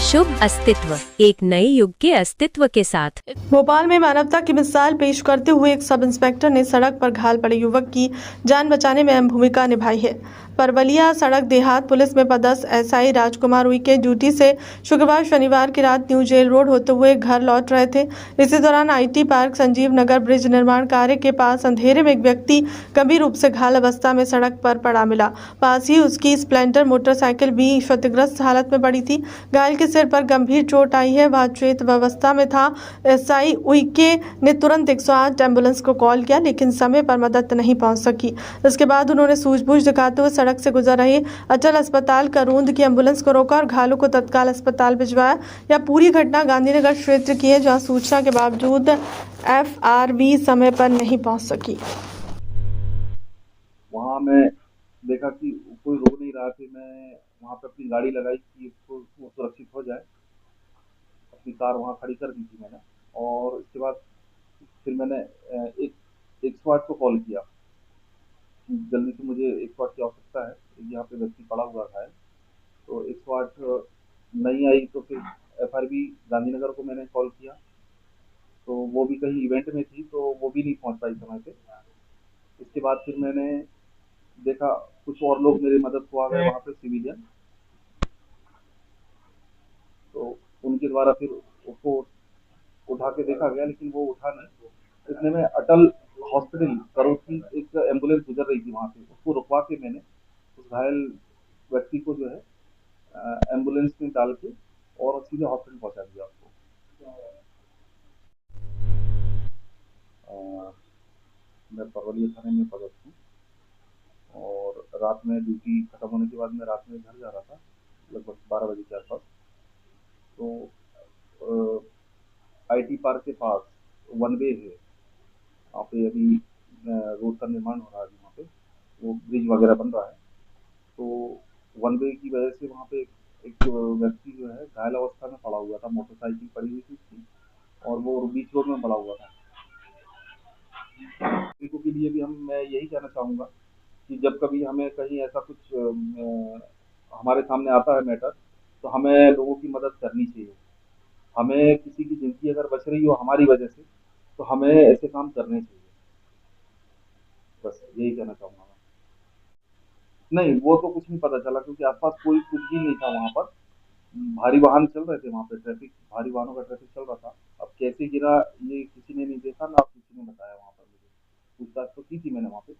शुभ अस्तित्व, एक नए युग के अस्तित्व के साथ। भोपाल में मानवता की मिसाल पेश करते हुए एक सब इंस्पेक्टर ने सड़क पर घायल पड़े युवक की जान बचाने में अहम भूमिका निभाई है। परवलिया सड़क देहात पुलिस में पदस्थ एसआई राजकुमार उइके ड्यूटी से शुक्रवार शनिवार की रात न्यू जेल रोड होते हुए घर लौट रहे थे। इसी दौरान IT park Sanjeev Nagar bridge निर्माण कार्य के पास अंधेरे में एक व्यक्ति गंभीर रूप से घायल अवस्था में सड़क पर पड़ा मिला। पास ही उसकी स्प्लेंडर मोटरसाइकिल भी क्षतिग्रस्त हालत में पड़ी थी। घायल के सिर पर गंभीर चोट आई है, वह चेत अवस्था में था। एसआई उइके ने तुरंत 108 एम्बुलेंस को कॉल किया, लेकिन समय पर मदद नहीं पहुंच सकी। इसके बाद उन्होंने सूझबूझ दिखाते हुए सड़क से गुजर रही अचल अस्पताल करूंद की एम्बुलेंस को रोका और घायलों को तत्काल अस्पताल भिजवाया। यह पूरी घटना गांधीनगर क्षेत्र की है, जहां सूचना के बावजूद एफआरवी समय पर नहीं पहुंच सकी। वहाँ मैं देखा कि कोई रो नहीं रहा था। मैं वहाँ पे अपनी गाड़ी लगाई कि उसको सुरक्षित हो जाए। अपनी कार वहाँ खड़ी कर दी थी मैंने, और इसके बाद फिर मैंने एक 108 को कॉल किया। जल्दी से मुझे 108 की आवश्यकता है, यहाँ पे व्यक्ति पड़ा हुआ है। तो 108 नहीं आई तो फिर एफआरवी गांधीनगर को मैंने कॉल किया, तो वो भी कहीं इवेंट में थी, तो वो भी नहीं पहुँच पाई समय पे। इसके बाद फिर मैंने देखा कुछ और लोग मेरी मदद को आ गए वहाँ पे, सिविलियन। तो उनके द्वारा फिर उसको उठा के देखा गया, लेकिन वो उठा नहीं। इतने में अटल हॉस्पिटल करूर की एक एम्बुलेंस गुजर रही थी वहाँ से, उसको रुकवा के मैंने उस घायल व्यक्ति को जो है एम्बुलेंस में डाल के और सीधे हॉस्पिटल पहुँचा दिया उसको। मैं परवलिया थाने में पदस्थ हूँ, और रात में ड्यूटी खत्म होने के बाद मैं रात में घर जा रहा था लगभग 12 बजे के आसपास। तो आईटी पार्क के पास वन वे है, वहाँ पे अभी रोड का निर्माण हो रहा है, वहाँ पे वो ब्रिज वगैरह बन रहा है। तो वन वे की वजह से वहाँ पे एक व्यक्ति जो है घायल अवस्था में पड़ा हुआ था, मोटरसाइकिल पड़ी हुई थी उसकी, और वो बीच रोड में पड़ा हुआ था। नागरिकों के लिए भी मैं यही कहना चाहूँगा कि जब कभी हमें कहीं ऐसा कुछ हमारे सामने आता है मैटर, तो हमें लोगों की मदद करनी चाहिए। हमें किसी की जिंदगी अगर बच रही हो हमारी वजह से, तो हमें ऐसे काम करने चाहिए। बस यही कहना चाहूँगा मैं। नहीं, वो तो कुछ नहीं पता चला, क्योंकि आसपास कोई कुछ भी नहीं था वहाँ पर। भारी वाहन चल रहे थे वहाँ पे, ट्रैफिक, भारी वाहनों का ट्रैफिक चल रहा था। अब कैसे गिरा ये किसी ने नहीं देखा, ना किसी ने बताया वहाँ पर। मुझे पूछताछ तो की थी मैंने वहाँ पे,